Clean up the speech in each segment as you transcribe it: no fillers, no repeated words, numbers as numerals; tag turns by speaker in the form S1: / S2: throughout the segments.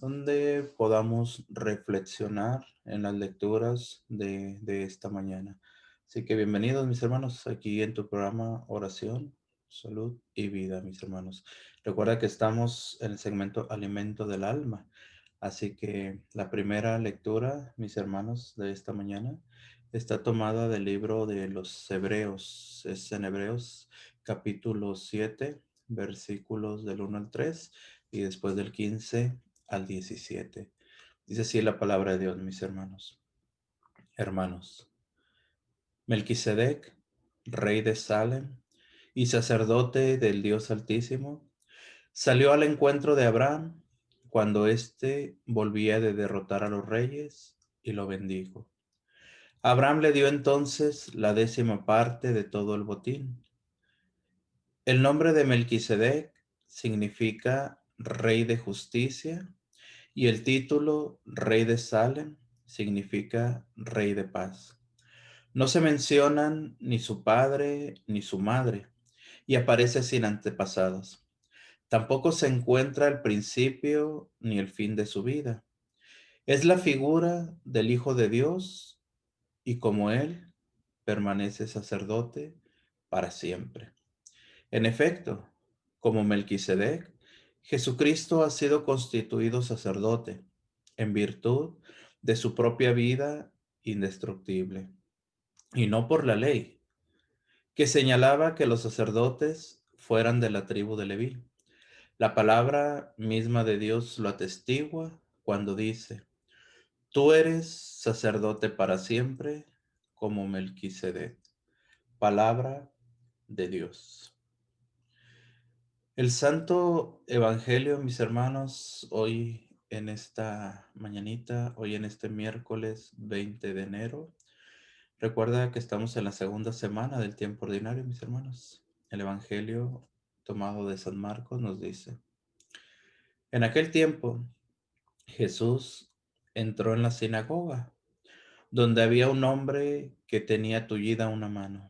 S1: donde podamos reflexionar en las lecturas de esta mañana. Así que bienvenidos, mis hermanos, aquí en tu programa Oración, Salud y Vida, mis hermanos. Recuerda que estamos en el segmento Alimento del Alma. Así que la primera lectura, mis hermanos, de esta mañana está tomada del libro de los Hebreos. Es en Hebreos capítulo 7, versículos del 1 al 3 y después del 15 al 17. Dice así la palabra de Dios, mis hermanos. Hermanos, Melquisedec, rey de Salem y sacerdote del Dios Altísimo, salió al encuentro de Abraham cuando éste volvía de derrotar a los reyes y lo bendijo. Abraham le dio entonces la 10ª parte de todo el botín. El nombre de Melquisedec significa rey de justicia y el título rey de Salem significa rey de paz. No se mencionan ni su padre ni su madre y aparece sin antepasados. Tampoco se encuentra el principio ni el fin de su vida. Es la figura del Hijo de Dios y como él permanece sacerdote para siempre. En efecto, como Melquisedec, Jesucristo ha sido constituido sacerdote en virtud de su propia vida indestructible, y no por la ley, que señalaba que los sacerdotes fueran de la tribu de Leví. La palabra misma de Dios lo atestigua cuando dice: Tú eres sacerdote para siempre, como Melquisedec. Palabra de Dios. El Santo Evangelio, mis hermanos, hoy en esta mañanita, hoy en este miércoles 20 de enero, recuerda que estamos en la segunda semana del tiempo ordinario, mis hermanos. El Evangelio tomado de San Marcos nos dice: En aquel tiempo, Jesús entró en la sinagoga, donde había un hombre que tenía tullida una mano.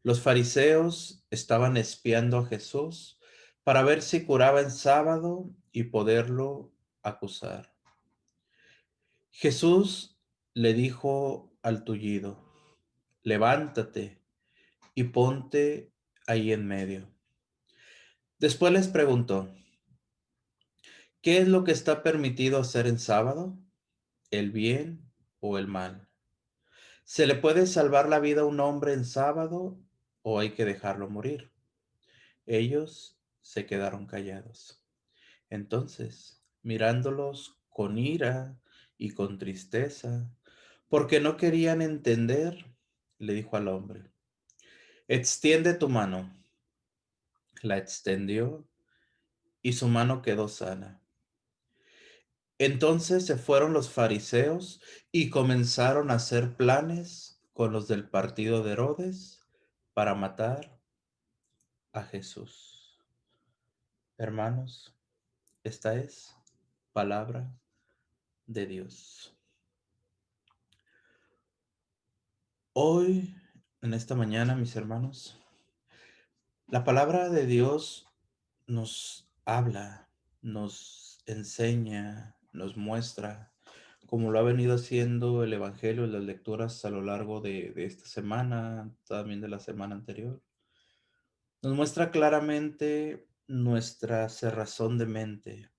S1: Los fariseos estaban espiando a Jesús para ver si curaba en sábado y poderlo acusar. Jesús le dijo al tullido: Levántate y ponte ahí en medio. Después les preguntó: ¿Qué es lo que está permitido hacer en sábado? ¿El bien o el mal? ¿Se le puede salvar la vida a un hombre en sábado o hay que dejarlo morir? Ellos se quedaron callados. Entonces, mirándolos con ira y con tristeza, porque no querían entender, le dijo al hombre: Extiende tu mano. La extendió y su mano quedó sana. Entonces se fueron los fariseos y comenzaron a hacer planes con los del partido de Herodes para matar a Jesús. Hermanos, esta es palabra de Dios. Hoy, en esta mañana, mis hermanos, la palabra de Dios nos habla, nos enseña, nos muestra, como lo ha venido haciendo el Evangelio y las lecturas a lo largo de esta semana, también de la semana anterior. Nos muestra claramente nuestra cerrazón de mente,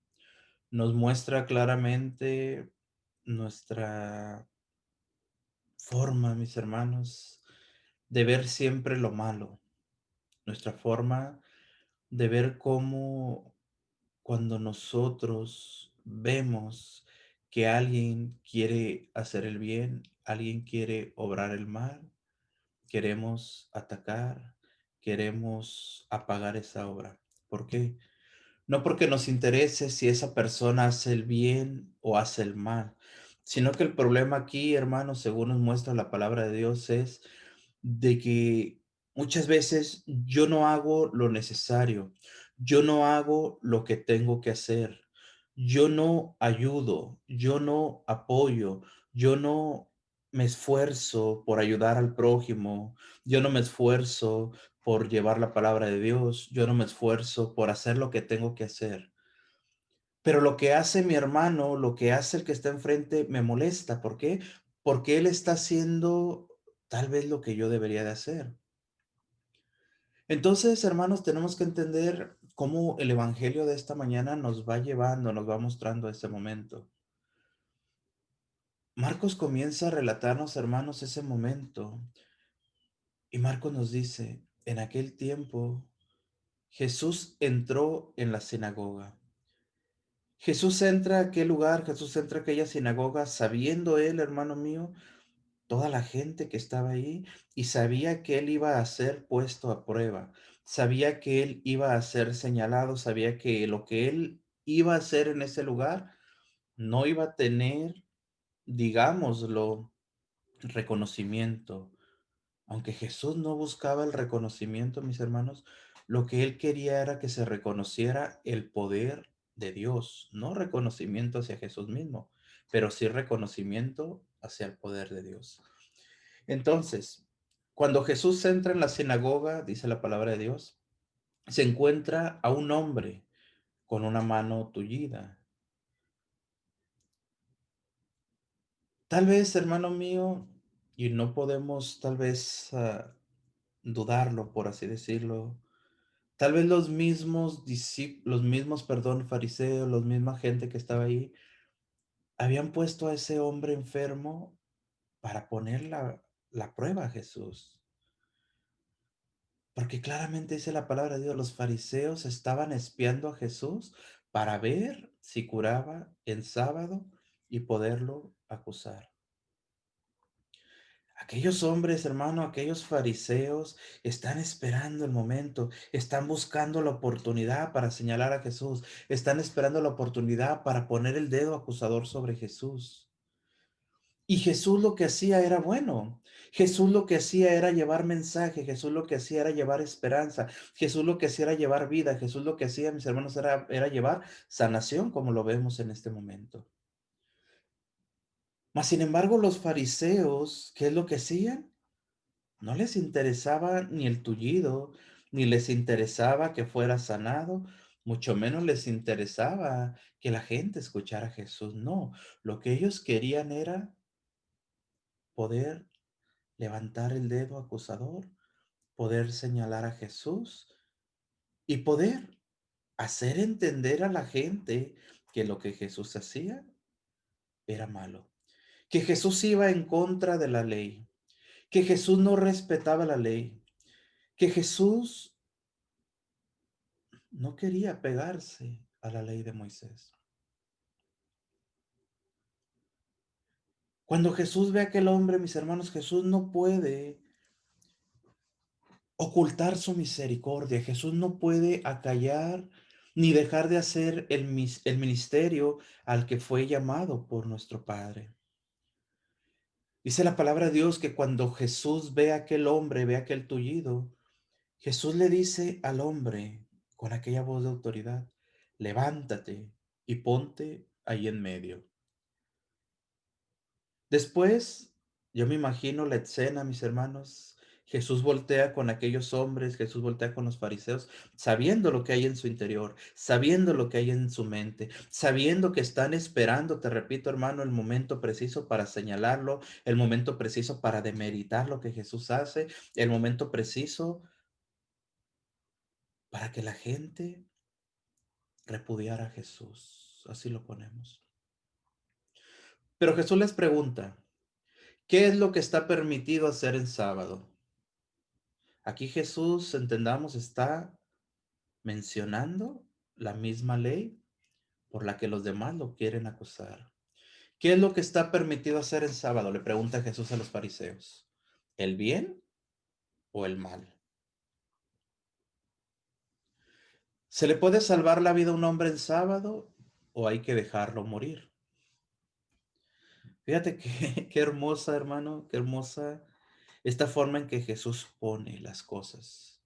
S1: nos muestra claramente nuestra forma, mis hermanos, de ver siempre lo malo, nuestra forma de ver cómo cuando nosotros vemos que alguien quiere hacer el bien, alguien quiere obrar el mal, queremos atacar, queremos apagar esa obra. ¿Por qué? No porque nos interese si esa persona hace el bien o hace el mal, sino que el problema aquí, hermanos, según nos muestra la palabra de Dios, es de que muchas veces yo no hago lo necesario, yo no hago lo que tengo que hacer, yo no ayudo, yo no apoyo, yo no me esfuerzo por ayudar al prójimo, yo no me esfuerzo por llevar la palabra de Dios, yo no me esfuerzo por hacer lo que tengo que hacer. Pero lo que hace mi hermano, lo que hace el que está enfrente, me molesta. ¿Por qué? Porque él está haciendo tal vez lo que yo debería de hacer. Entonces, hermanos, tenemos que entender cómo el evangelio de esta mañana nos va llevando, nos va mostrando ese momento. Marcos comienza a relatarnos, hermanos, ese momento. Y Marcos nos dice, en aquel tiempo Jesús entró en la sinagoga. Jesús entra a aquel lugar, Jesús entra a aquella sinagoga, sabiendo él, hermano mío, toda la gente que estaba ahí, y sabía que él iba a ser puesto a prueba, sabía que él iba a ser señalado, sabía que lo que él iba a hacer en ese lugar no iba a tener, digámoslo, reconocimiento. Aunque Jesús no buscaba el reconocimiento, mis hermanos, lo que él quería era que se reconociera el poder de Dios, no reconocimiento hacia Jesús mismo, pero sí reconocimiento hacia el poder de Dios. Entonces, cuando Jesús entra en la sinagoga, dice la palabra de Dios, se encuentra a un hombre con una mano tullida. Tal vez, hermano mío, y no podemos tal vez dudarlo, por así decirlo. Tal vez los mismos discípulos, los mismos, perdón, fariseos, los misma gente que estaba ahí, habían puesto a ese hombre enfermo para poner la prueba a Jesús. Porque claramente dice la palabra de Dios, los fariseos estaban espiando a Jesús para ver si curaba en sábado y poderlo acusar. Aquellos hombres, hermano, aquellos fariseos están esperando el momento, están buscando la oportunidad para señalar a Jesús, están esperando la oportunidad para poner el dedo acusador sobre Jesús. Y Jesús lo que hacía era bueno. Jesús lo que hacía era llevar mensaje, Jesús lo que hacía era llevar esperanza, Jesús lo que hacía era llevar vida, Jesús lo que hacía, mis hermanos, era llevar sanación, como lo vemos en este momento. Mas, sin embargo, los fariseos, ¿qué es lo que hacían? No les interesaba ni el tullido, ni les interesaba que fuera sanado, mucho menos les interesaba que la gente escuchara a Jesús. No, lo que ellos querían era poder levantar el dedo acusador, poder señalar a Jesús y poder hacer entender a la gente que lo que Jesús hacía era malo, que Jesús iba en contra de la ley, que Jesús no respetaba la ley, que Jesús no quería pegarse a la ley de Moisés. Cuando Jesús ve a aquel hombre, mis hermanos, Jesús no puede ocultar su misericordia. Jesús no puede acallar ni dejar de hacer el ministerio al que fue llamado por nuestro Padre. Dice la palabra de Dios que cuando Jesús ve a aquel hombre, ve a aquel tullido, Jesús le dice al hombre con aquella voz de autoridad, levántate y ponte ahí en medio. Después, yo me imagino la escena, mis hermanos. Jesús voltea con aquellos hombres, Jesús voltea con los fariseos, sabiendo lo que hay en su interior, sabiendo lo que hay en su mente, sabiendo que están esperando, te repito, hermano, el momento preciso para señalarlo, el momento preciso para demeritar lo que Jesús hace, el momento preciso para que la gente repudiara a Jesús. Así lo ponemos. Pero Jesús les pregunta, ¿qué es lo que está permitido hacer en sábado? Aquí Jesús, entendamos, está mencionando la misma ley por la que los demás lo quieren acusar. ¿Qué es lo que está permitido hacer en sábado? Le pregunta Jesús a los fariseos. ¿El bien o el mal? ¿Se le puede salvar la vida a un hombre en sábado o hay que dejarlo morir? Fíjate qué hermosa, hermano, qué hermosa esta forma en que Jesús pone las cosas.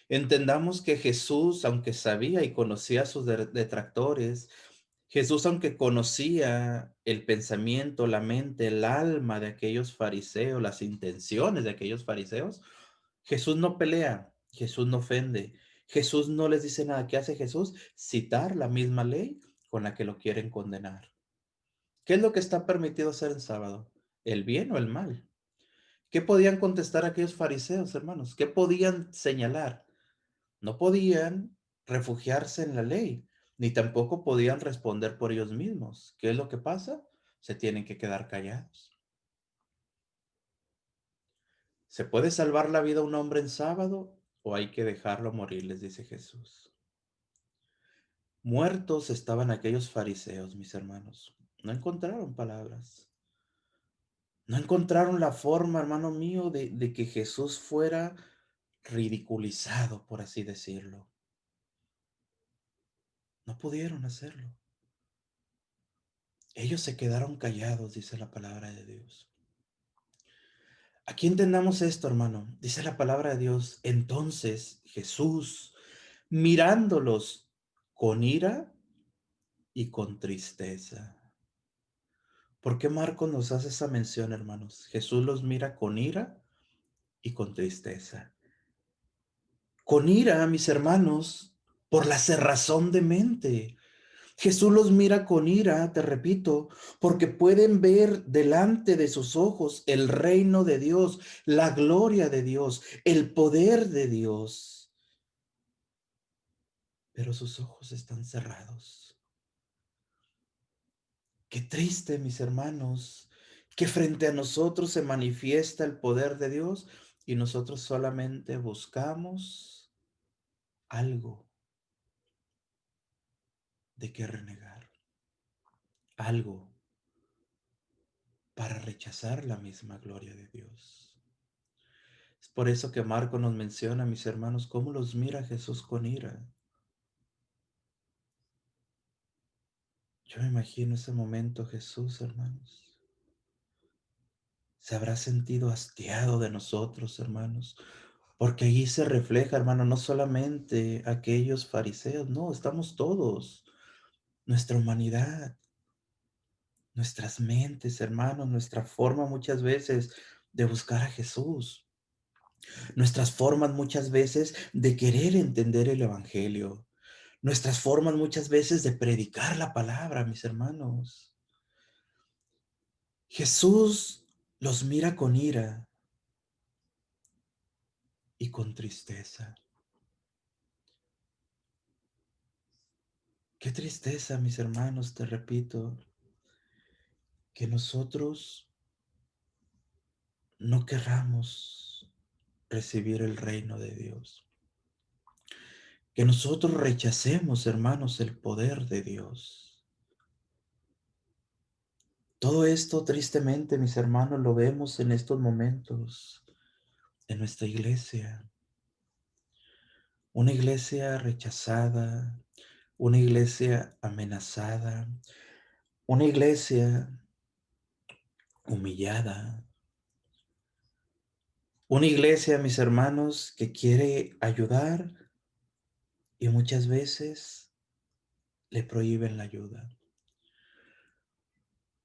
S1: Entendamos que Jesús, aunque sabía y conocía a sus detractores, Jesús, aunque conocía el pensamiento, la mente, el alma de aquellos fariseos, las intenciones de aquellos fariseos, Jesús no pelea, Jesús no ofende, Jesús no les dice nada. ¿Qué hace Jesús? Citar la misma ley con la que lo quieren condenar. ¿Qué es lo que está permitido hacer en sábado? ¿El bien o el mal? ¿Qué podían contestar aquellos fariseos, hermanos? ¿Qué podían señalar? No podían refugiarse en la ley, ni tampoco podían responder por ellos mismos. ¿Qué es lo que pasa? Se tienen que quedar callados. ¿Se puede salvar la vida a un hombre en sábado o hay que dejarlo morir? Les dice Jesús. Muertos estaban aquellos fariseos, mis hermanos. No encontraron palabras. No encontraron la forma, hermano mío, de que Jesús fuera ridiculizado, por así decirlo. No pudieron hacerlo. Ellos se quedaron callados, dice la palabra de Dios. Aquí entendamos esto, hermano. Dice la palabra de Dios. Entonces Jesús, mirándolos con ira y con tristeza. ¿Por qué Marcos nos hace esa mención, hermanos? Jesús los mira con ira y con tristeza. Con ira, mis hermanos, por la cerrazón de mente. Jesús los mira con ira, te repito, porque pueden ver delante de sus ojos el reino de Dios, la gloria de Dios, el poder de Dios. Pero sus ojos están cerrados. Qué triste, mis hermanos, que frente a nosotros se manifiesta el poder de Dios y nosotros solamente buscamos algo de qué renegar, algo para rechazar la misma gloria de Dios. Es por eso que Marco nos menciona, mis hermanos, cómo los mira Jesús con ira. Yo me imagino ese momento Jesús, hermanos. Se habrá sentido hastiado de nosotros, hermanos, porque allí se refleja, hermano, no solamente aquellos fariseos, no, estamos todos, nuestra humanidad, nuestras mentes, hermanos, nuestra forma muchas veces de buscar a Jesús, nuestras formas muchas veces de querer entender el Evangelio, nuestras formas muchas veces de predicar la palabra, mis hermanos. Jesús los mira con ira y con tristeza. Qué tristeza, mis hermanos, te repito, que nosotros no querramos recibir el reino de Dios. Que nosotros rechacemos, hermanos, el poder de Dios. Todo esto, tristemente, mis hermanos, lo vemos en estos momentos en nuestra iglesia. Una iglesia rechazada, una iglesia amenazada, una iglesia humillada, una iglesia, mis hermanos, que quiere ayudar y muchas veces le prohíben la ayuda.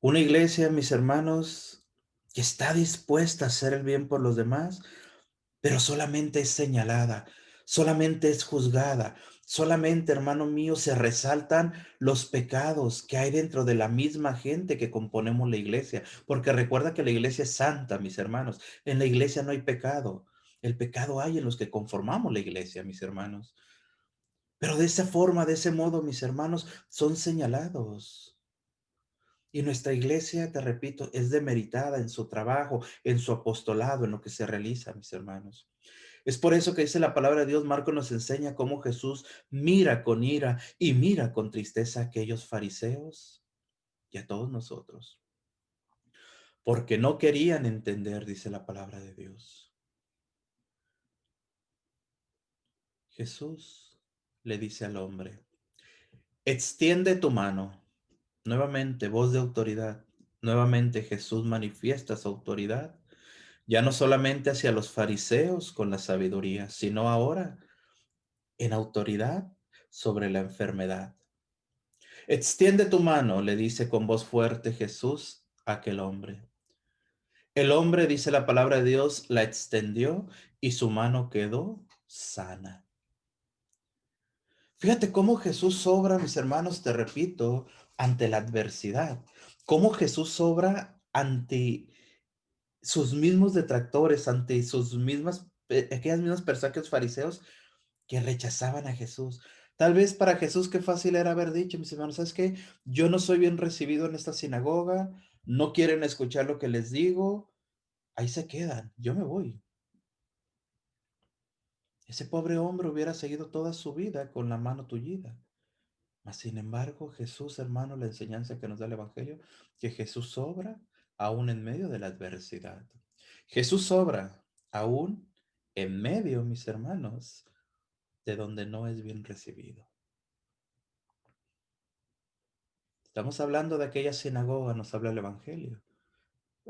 S1: Una iglesia, mis hermanos, que está dispuesta a hacer el bien por los demás, pero solamente es señalada, solamente es juzgada, solamente, hermano mío, se resaltan los pecados que hay dentro de la misma gente que componemos la iglesia, porque recuerda que la iglesia es santa, mis hermanos, en la iglesia no hay pecado, el pecado hay en los que conformamos la iglesia, mis hermanos, pero de esa forma, de ese modo, mis hermanos, son señalados. Y nuestra iglesia, te repito, es demeritada en su trabajo, en su apostolado, en lo que se realiza, mis hermanos. Es por eso que dice la palabra de Dios, Marco nos enseña cómo Jesús mira con ira y mira con tristeza a aquellos fariseos y a todos nosotros, porque no querían entender, dice la palabra de Dios. Jesús le dice al hombre, extiende tu mano. Nuevamente, voz de autoridad. Nuevamente Jesús manifiesta su autoridad, ya no solamente hacia los fariseos con la sabiduría, sino ahora en autoridad sobre la enfermedad. Extiende tu mano, le dice con voz fuerte Jesús a aquel hombre. El hombre, dice la palabra de Dios, la extendió y su mano quedó sana. Fíjate cómo Jesús obra, mis hermanos, te repito, ante la adversidad. Cómo Jesús obra ante sus mismos detractores, ante sus mismas, aquellas mismas personas, que los fariseos, que rechazaban a Jesús. Tal vez para Jesús qué fácil era haber dicho, mis hermanos, ¿sabes qué? Yo no soy bien recibido en esta sinagoga, no quieren escuchar lo que les digo, ahí se quedan, yo me voy. Ese pobre hombre hubiera seguido toda su vida con la mano tullida. Mas, sin embargo, Jesús, hermano, la enseñanza que nos da el Evangelio, que Jesús obra aún en medio de la adversidad. Jesús obra aún en medio, mis hermanos, de donde no es bien recibido. Estamos hablando de aquella sinagoga, nos habla el Evangelio.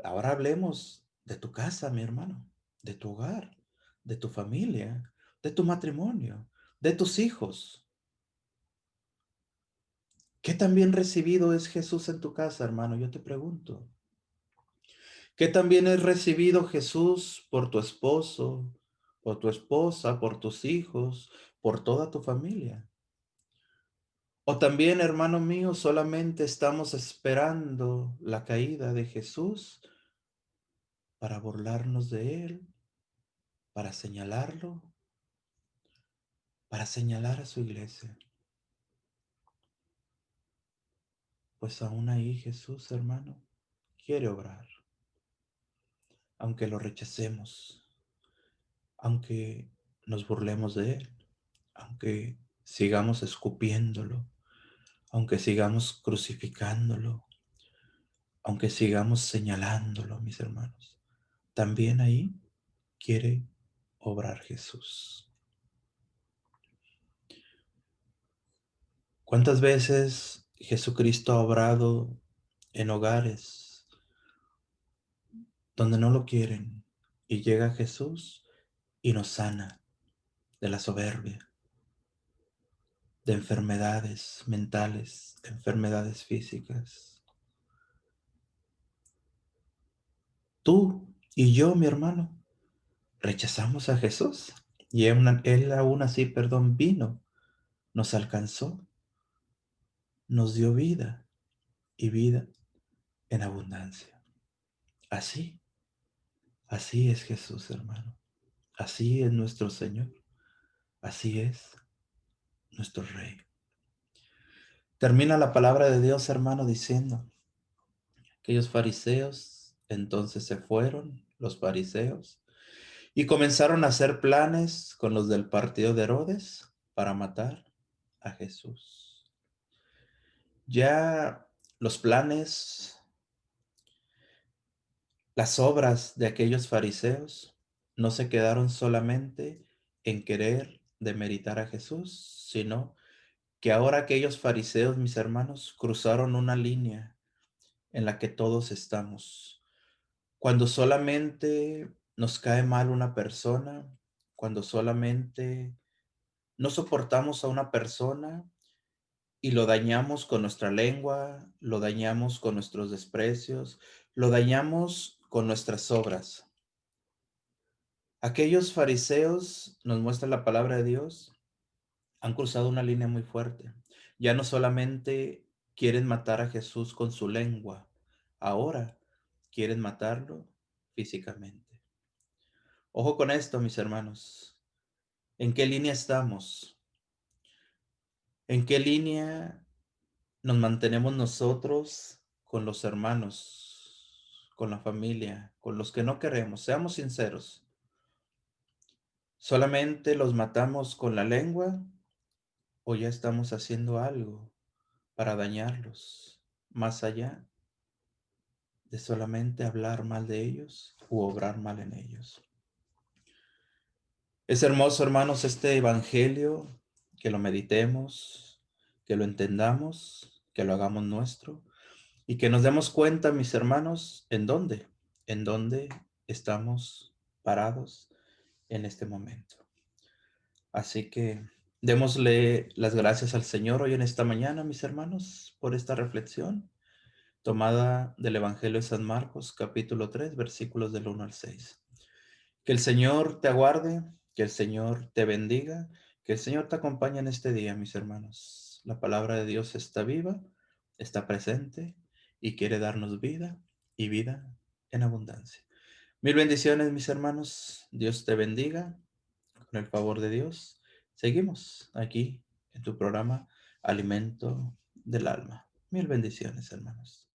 S1: Ahora hablemos de tu casa, mi hermano, de tu hogar, de tu familia, de tu matrimonio, de tus hijos. ¿Qué tan bien recibido es Jesús en tu casa, hermano? Yo te pregunto. ¿Qué tan bien es recibido Jesús por tu esposo, por tu esposa, por tus hijos, por toda tu familia? O también, hermano mío, solamente estamos esperando la caída de Jesús para burlarnos de él, para señalarlo, para señalar a su iglesia. Pues aún ahí Jesús, hermano, quiere obrar, aunque lo rechacemos, aunque nos burlemos de él, aunque sigamos escupiéndolo, aunque sigamos crucificándolo, aunque sigamos señalándolo, mis hermanos. También ahí quiere obrar Jesús. ¿Cuántas veces Jesucristo ha obrado en hogares donde no lo quieren y llega Jesús y nos sana de la soberbia, de enfermedades mentales, de enfermedades físicas? Tú y yo, mi hermano, rechazamos a Jesús y él aún así, perdón, vino, nos alcanzó, nos dio vida y vida en abundancia. Así, así es Jesús, hermano. Así es nuestro Señor. Así es nuestro Rey. Termina la palabra de Dios, hermano, diciendo: aquellos fariseos entonces se fueron, los fariseos, y comenzaron a hacer planes con los del partido de Herodes para matar a Jesús. Ya los planes, las obras de aquellos fariseos no se quedaron solamente en querer demeritar a Jesús, sino que ahora aquellos fariseos, mis hermanos, cruzaron una línea en la que todos estamos. Cuando solamente nos cae mal una persona, cuando solamente no soportamos a una persona y lo dañamos con nuestra lengua, lo dañamos con nuestros desprecios, lo dañamos con nuestras obras. Aquellos fariseos, nos muestra la palabra de Dios, han cruzado una línea muy fuerte. Ya no solamente quieren matar a Jesús con su lengua, ahora quieren matarlo físicamente. Ojo con esto, mis hermanos. ¿En qué línea estamos? ¿En qué línea nos mantenemos nosotros con los hermanos, con la familia, con los que no queremos? Seamos sinceros. ¿Solamente los matamos con la lengua o ya estamos haciendo algo para dañarlos más allá de solamente hablar mal de ellos u obrar mal en ellos? Es hermoso, hermanos, este evangelio, que lo meditemos, que lo entendamos, que lo hagamos nuestro y que nos demos cuenta, mis hermanos, en dónde estamos parados en este momento. Así que démosle las gracias al Señor hoy en esta mañana, mis hermanos, por esta reflexión tomada del Evangelio de San Marcos, capítulo 3, versículos del 1 al 6. Que el Señor te aguarde, que el Señor te bendiga, Que el Señor te acompañe en este día, mis hermanos. La palabra de Dios está viva, está presente y quiere darnos vida y vida en abundancia. Mil bendiciones, mis hermanos. Dios te bendiga. Con el favor de Dios, seguimos aquí en tu programa Alimento del Alma. Mil bendiciones, hermanos.